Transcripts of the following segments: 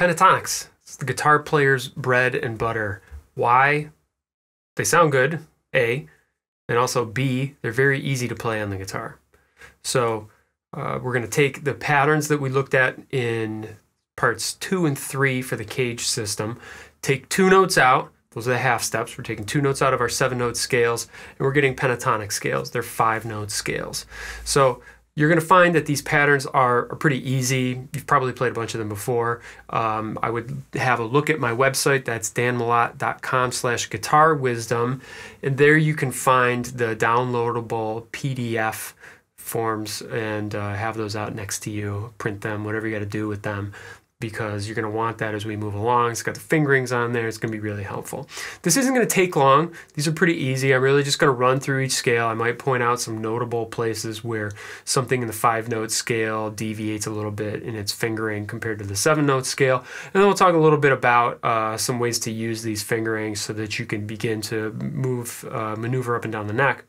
Pentatonics. It's the guitar player's bread and butter. Why? They sound good, A, and also B, they're very easy to play on the guitar. So we're going to take the patterns that we looked at in parts 2 and 3 for the CAGED system, take 2 notes out. Those are the half steps. We're taking 2 notes out of our 7-note scales, and we're getting pentatonic scales. They're 5-note scales. So you're going to find that these patterns are pretty easy. You've probably played a bunch of them before. I would have a look at my website. That's danmalott.com/guitarwisdom. And there you can find the downloadable PDF forms and have those out next to you. Print them, whatever you got to do with them, because you're going to want that as we move along. It's got the fingerings on there. It's going to be really helpful. This isn't going to take long. These are pretty easy. I'm really just going to run through each scale. I might point out some notable places where something in the 5-note scale deviates a little bit in its fingering compared to the 7-note scale. And then we'll talk a little bit about some ways to use these fingerings so that you can begin to maneuver up and down the neck.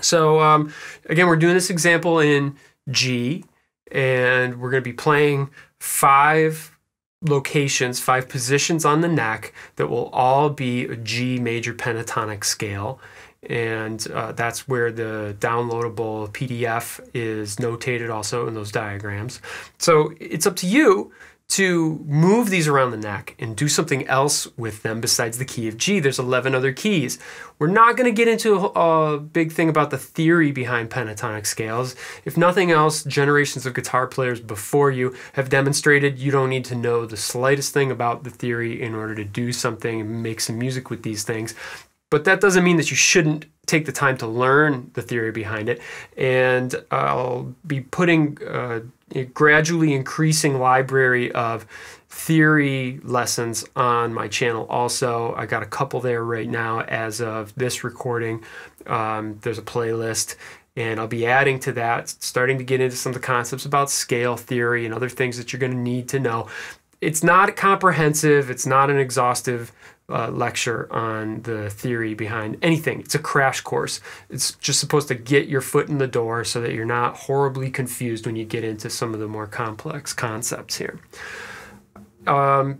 So again, we're doing this example in G, and we're going to be playing 5 locations, 5 positions on the neck that will all be a G major pentatonic scale. And that's where the downloadable PDF is notated also in those diagrams. So it's up to you to move these around the neck and do something else with them besides the key of G. There's 11 other keys. We're not going to get into a big thing about the theory behind pentatonic scales. If nothing else, generations of guitar players before you have demonstrated you don't need to know the slightest thing about the theory in order to do something and make some music with these things. But that doesn't mean that you shouldn't take the time to learn the theory behind it. And I'll be putting a gradually increasing library of theory lessons on my channel also. I got a couple there right now as of this recording. There's a playlist, and I'll be adding to that, starting to get into some of the concepts about scale theory and other things that you're going to need to know. It's not comprehensive. It's not an exhaustive lecture on the theory behind anything. It's a crash course. It's just supposed to get your foot in the door so that you're not horribly confused when you get into some of the more complex concepts here. Back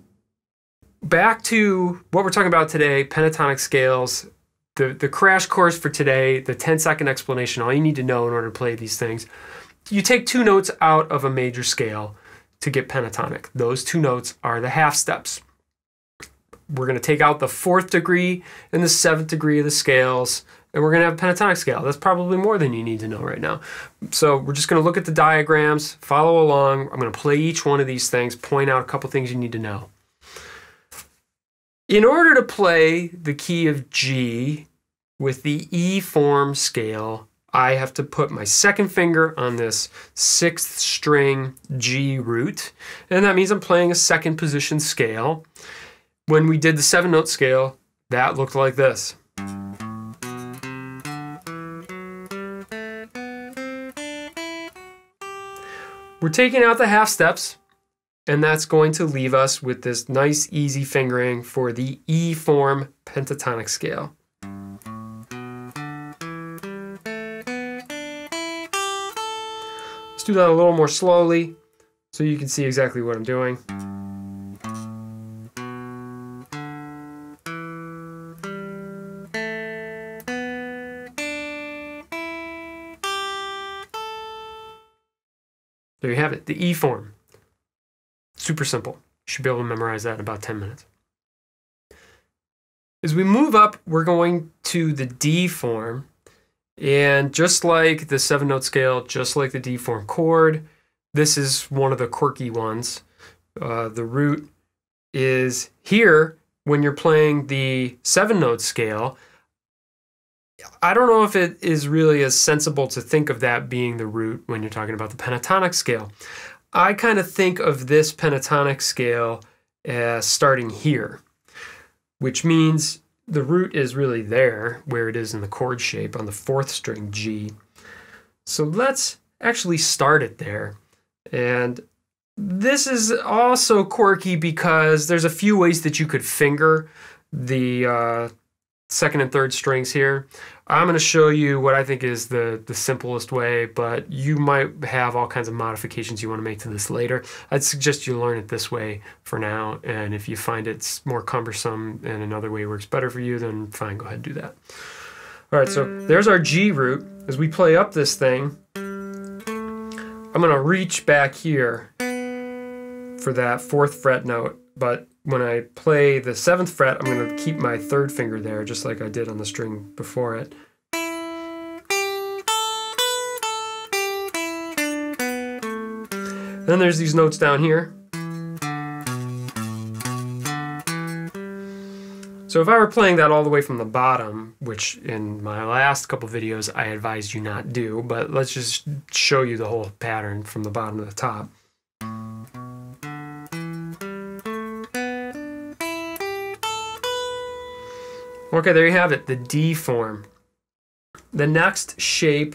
to what we're talking about today, pentatonic scales. The crash course for today, the 10-second explanation, all you need to know in order to play these things. You take 2 notes out of a major scale to get pentatonic. Those 2 notes are the half steps. We're going to take out the 4th degree and the 7th degree of the scales, and we're going to have a pentatonic scale. That's probably more than you need to know right now. So we're just going to look at the diagrams, follow along. I'm going to play each one of these things, point out a couple things you need to know. In order to play the key of G with the E form scale, I have to put my 2nd finger on this 6th string G root, and that means I'm playing a 2nd position scale. When we did the 7-note scale, that looked like this. We're taking out the half steps, and that's going to leave us with this nice easy fingering for the E form pentatonic scale. Let's do that a little more slowly so you can see exactly what I'm doing. There you have it, the E form. Super simple. You should be able to memorize that in about 10 minutes. As we move up, we're going to the D form. And just like the 7-note scale, just like the D form chord, this is one of the quirky ones. The root is here when you're playing the 7-note scale. I don't know if it is really as sensible to think of that being the root when you're talking about the pentatonic scale. I kind of think of this pentatonic scale as starting here, which means the root is really there where it is in the chord shape on the 4th string G. So let's actually start it there. And this is also quirky because there's a few ways that you could finger the 2nd and 3rd strings here. I'm going to show you what I think is the simplest way, but you might have all kinds of modifications you want to make to this later. I'd suggest you learn it this way for now, and if you find it's more cumbersome and another way works better for you, then fine, go ahead and do that. All right, so there's our G root. As we play up this thing, I'm going to reach back here for that 4th fret note, but when I play the 7th fret, I'm going to keep my 3rd finger there, just like I did on the string before it. Then there's these notes down here. So if I were playing that all the way from the bottom, which in my last couple videos I advised you not do, but let's just show you the whole pattern from the bottom to the top. Okay, there you have it, the D form. The next shape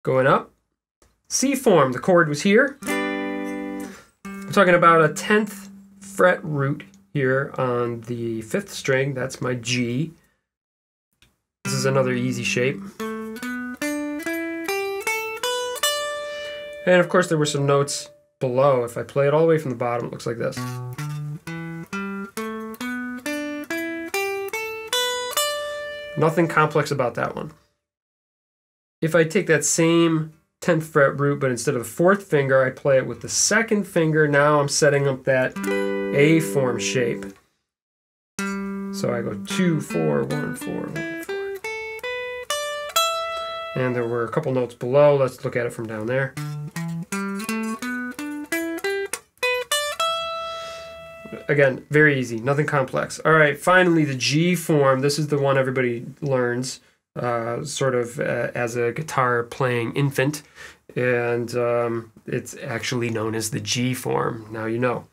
going up, C form. The chord was here. I'm talking about a 10th fret root here on the 5th string. That's my G. This is another easy shape. And of course there were some notes below. If I play it all the way from the bottom, it looks like this. Nothing complex about that one. If I take that same 10th fret root, but instead of the 4th finger, I play it with the 2nd finger, now I'm setting up that A form shape. So I go 2, 4, 1, 4, 1, 4. And there were a couple notes below. Let's look at it from down there. Again, very easy, nothing complex. All right, finally the G form. This is the one everybody learns sort of as a guitar playing infant, and it's actually known as the G form. Now you know.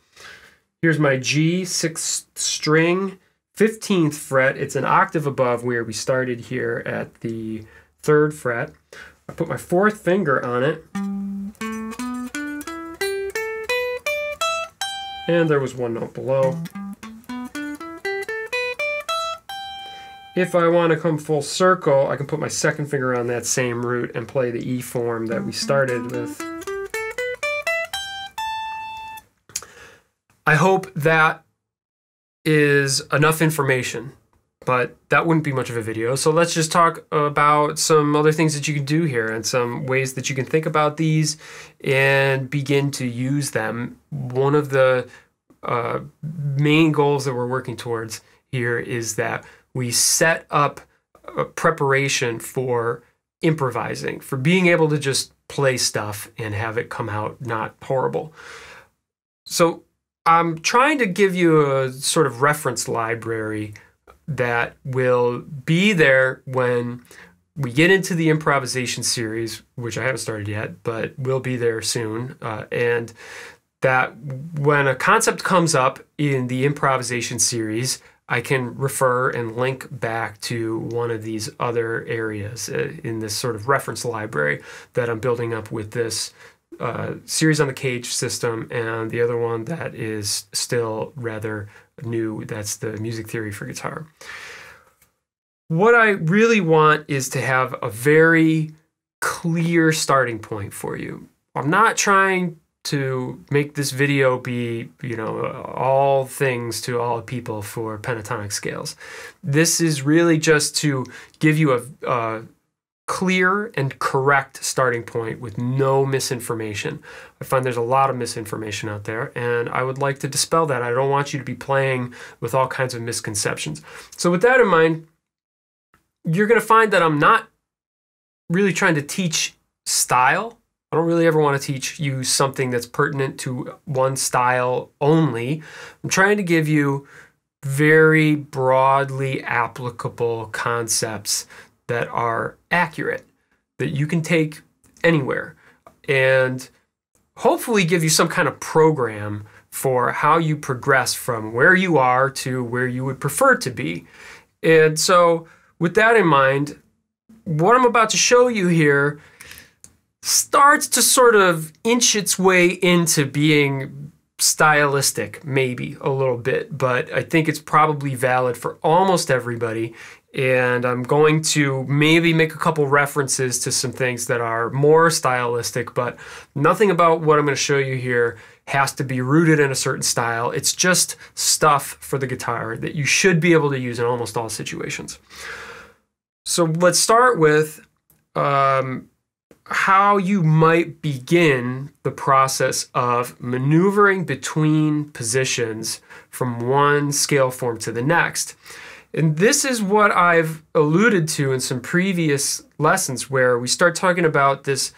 Here's my G, 6th string, 15th fret. It's an octave above where we started here at the 3rd fret. I put my 4th finger on it. And there was one note below. If I want to come full circle, I can put my 2nd finger on that same root and play the E form that we started with. I hope that is enough information, but that wouldn't be much of a video. So let's just talk about some other things that you can do here and some ways that you can think about these and begin to use them. One of the main goals that we're working towards here is that we set up a preparation for improvising, for being able to just play stuff and have it come out not horrible. So I'm trying to give you a sort of reference library that will be there when we get into the improvisation series, which I haven't started yet, but will be there soon. And that when a concept comes up in the improvisation series, I can refer and link back to one of these other areas in this sort of reference library that I'm building up with this series on the CAGED system, and the other one that is still rather new, that's the music theory for guitar. What I really want is to have a very clear starting point for you. I'm not trying to make this video be, you know, all things to all people for pentatonic scales. This is really just to give you a clear and correct starting point with no misinformation. I find there's a lot of misinformation out there, and I would like to dispel that. I don't want you to be playing with all kinds of misconceptions. So with that in mind, you're going to find that I'm not really trying to teach style. I don't really ever want to teach you something that's pertinent to one style only. I'm trying to give you very broadly applicable concepts that are accurate, that you can take anywhere, and hopefully give you some kind of program for how you progress from where you are to where you would prefer to be. And so with that in mind, what I'm about to show you here starts to sort of inch its way into being stylistic, maybe a little bit, but I think it's probably valid for almost everybody. And I'm going to maybe make a couple references to some things that are more stylistic, but nothing about what I'm going to show you here has to be rooted in a certain style. It's just stuff for the guitar that you should be able to use in almost all situations. So let's start with how you might begin the process of maneuvering between positions from one scale form to the next. And this is what I've alluded to in some previous lessons, where we start talking about this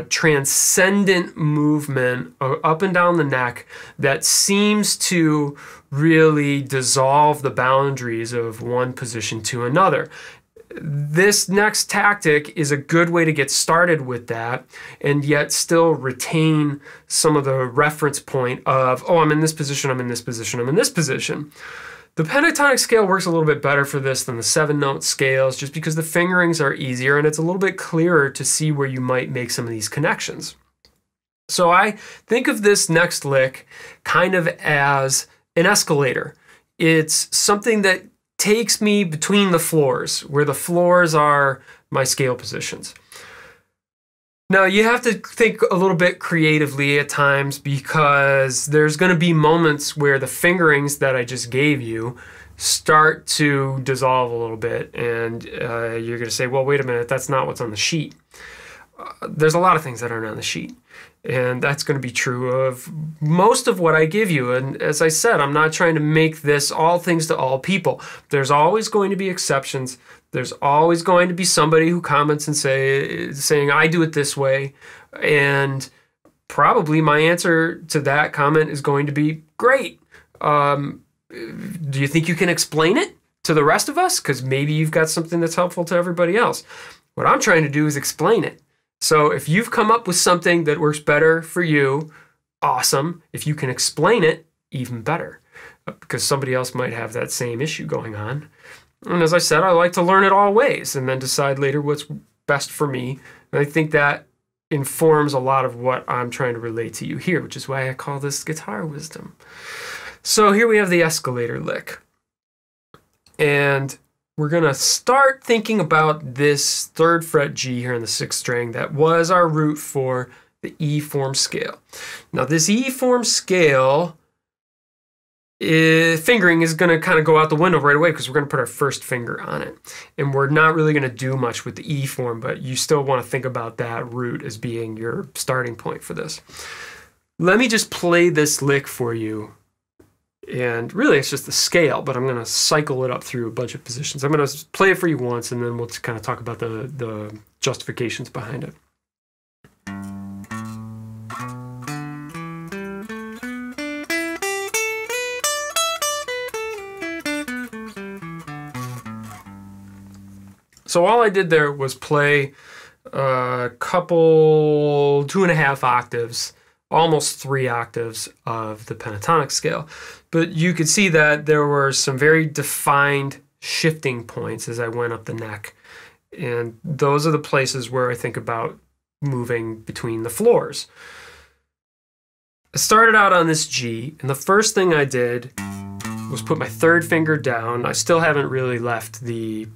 transcendent movement up and down the neck that seems to really dissolve the boundaries of one position to another. This next tactic is a good way to get started with that and yet still retain some of the reference point of, oh, I'm in this position, I'm in this position, I'm in this position. The pentatonic scale works a little bit better for this than the 7-note scales, just because the fingerings are easier and it's a little bit clearer to see where you might make some of these connections. So I think of this next lick kind of as an escalator. It's something that takes me between the floors, where the floors are my scale positions. Now, you have to think a little bit creatively at times, because there's going to be moments where the fingerings that I just gave you start to dissolve a little bit, and you're going to say, well, wait a minute, that's not what's on the sheet. There's a lot of things that aren't on the sheet, and that's going to be true of most of what I give you. And as I said, I'm not trying to make this all things to all people. There's always going to be exceptions. There's always going to be somebody who comments and saying, I do it this way. And probably my answer to that comment is going to be, great. Do you think you can explain it to the rest of us? Because maybe you've got something that's helpful to everybody else. What I'm trying to do is explain it. So if you've come up with something that works better for you, awesome. If you can explain it, even better, because somebody else might have that same issue going on. And as I said, I like to learn it all ways and then decide later what's best for me. And I think that informs a lot of what I'm trying to relate to you here, which is why I call this guitar wisdom. So here we have the escalator lick. And we're going to start thinking about this 3rd fret G here in the 6th string that was our root for the E form scale. Now this E form scale fingering is going to kind of go out the window right away, because we're going to put our first finger on it. And we're not really going to do much with the E form, but you still want to think about that root as being your starting point for this. Let me just play this lick for you. And really it's just the scale, but I'm going to cycle it up through a bunch of positions. I'm going to play it for you once, and then we'll kind of talk about the justifications behind it. So all I did there was play a couple 2.5 octaves, almost 3 octaves of the pentatonic scale. But you could see that there were some very defined shifting points as I went up the neck. And those are the places where I think about moving between the floors. I started out on this G, and the first thing I did was put my 3rd finger down. I still haven't really left the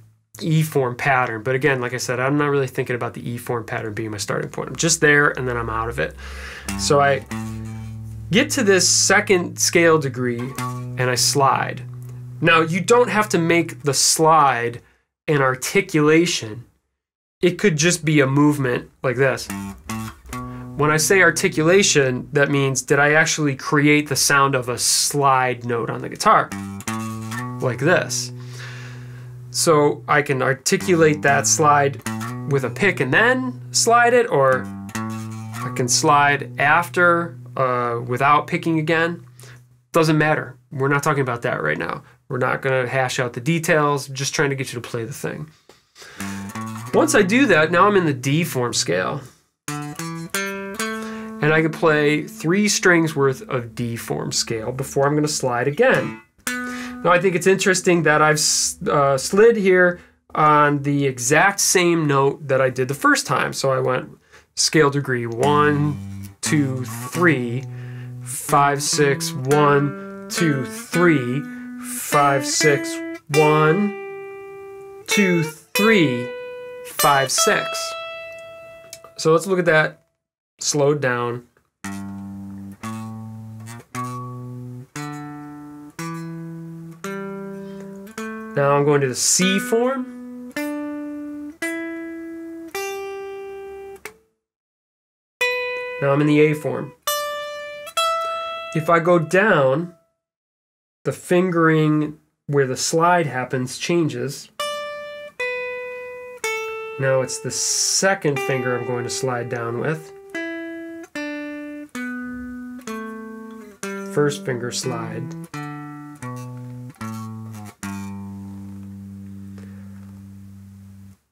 E form pattern, but again, like I said, I'm not really thinking about the E form pattern being my starting point. I'm just there, and then I'm out of it. So I get to this 2nd scale degree, and I slide. Now, you don't have to make the slide an articulation. It could just be a movement like this. When I say articulation, that means, did I actually create the sound of a slide note on the guitar? Like this. So I can articulate that slide with a pick and then slide it, or I can slide after without picking again. Doesn't matter. We're not talking about that right now. We're not going to hash out the details. I'm just trying to get you to play the thing. Once I do that, now I'm in the D form scale. And I can play 3 strings worth of D form scale before I'm going to slide again. Now I think it's interesting that I've slid here on the exact same note that I did the first time. So I went scale degree 1, 2, 3, 5, 6, 1, 2, 3, 5, 6, 1, 2, 3, 5, 6. So let's look at that slowed down. Now I'm going to the C form. Now I'm in the A form. If I go down, the fingering where the slide happens changes. Now it's the second finger I'm going to slide down with. First finger slide.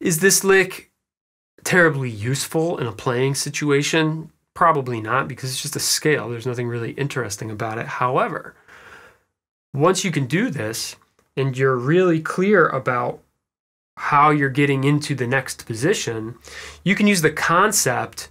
Is this lick terribly useful in a playing situation? Probably not, because it's just a scale. There's nothing really interesting about it. However, once you can do this and you're really clear about how you're getting into the next position, you can use the concept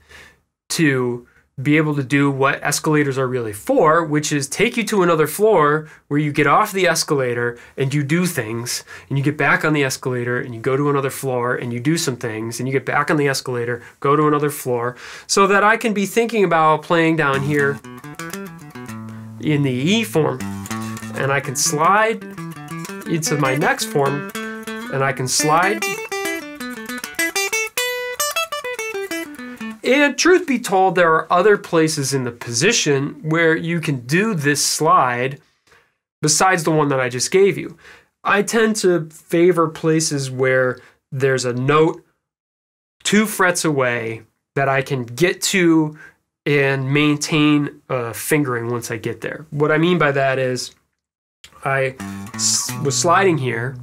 to be able to do what escalators are really for, which is take you to another floor where you get off the escalator and you do things, and you get back on the escalator and you go to another floor and you do some things, and you get back on the escalator, go to another floor, so that I can be thinking about playing down here in the E form, and I can slide into my next form, and I can slide. And truth be told, there are other places in the position where you can do this slide besides the one that I just gave you. I tend to favor places where there's a note 2 frets away that I can get to and maintain fingering once I get there. What I mean by that is I was sliding here.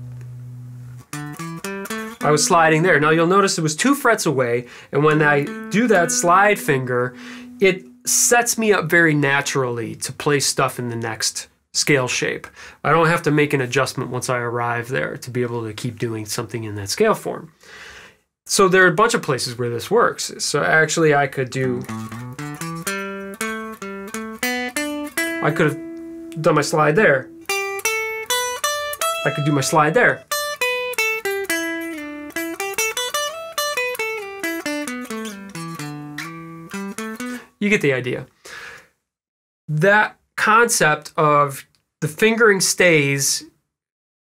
I was sliding there. Now you'll notice it was 2 frets away, and when I do that slide finger, it sets me up very naturally to play stuff in the next scale shape. I don't have to make an adjustment once I arrive there to be able to keep doing something in that scale form. So there are a bunch of places where this works. So actually I could have done my slide there. I could do my slide there. You get the idea. That concept of the fingering stays,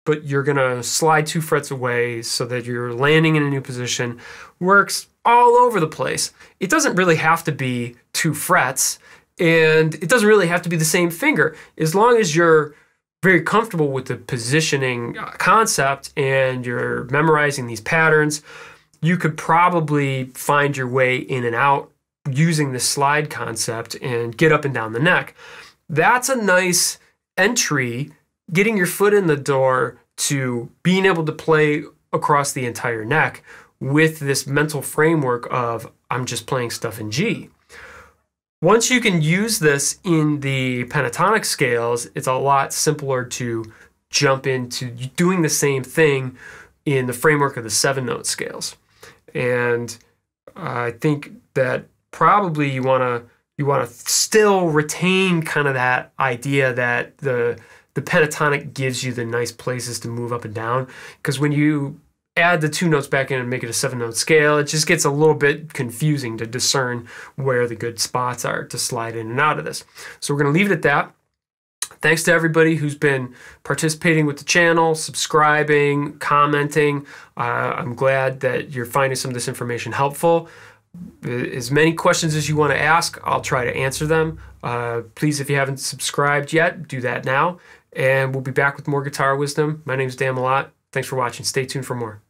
but you're gonna slide 2 frets away so that you're landing in a new position works all over the place. It doesn't really have to be 2 frets, and it doesn't really have to be the same finger. As long as you're very comfortable with the positioning concept and you're memorizing these patterns, you could probably find your way in and out using the slide concept and get up and down the neck. That's a nice entry, getting your foot in the door to being able to play across the entire neck with this mental framework of I'm just playing stuff in G. Once you can use this in the pentatonic scales, it's a lot simpler to jump into doing the same thing in the framework of the 7-note scales. And I think that probably you want to still retain kind of that idea that the pentatonic gives you the nice places to move up and down, because when you add the 2 notes back in and make it a 7-note scale, it just gets a little bit confusing to discern where the good spots are to slide in and out of this. So we're going to leave it at that. Thanks to everybody who's been participating with the channel, subscribing, commenting. I'm glad that you're finding some of this information helpful. As many questions as you want to ask, I'll try to answer them. Please, if you haven't subscribed yet, do that now. And we'll be back with more guitar wisdom. My name is Dan Malott. Thanks for watching. Stay tuned for more.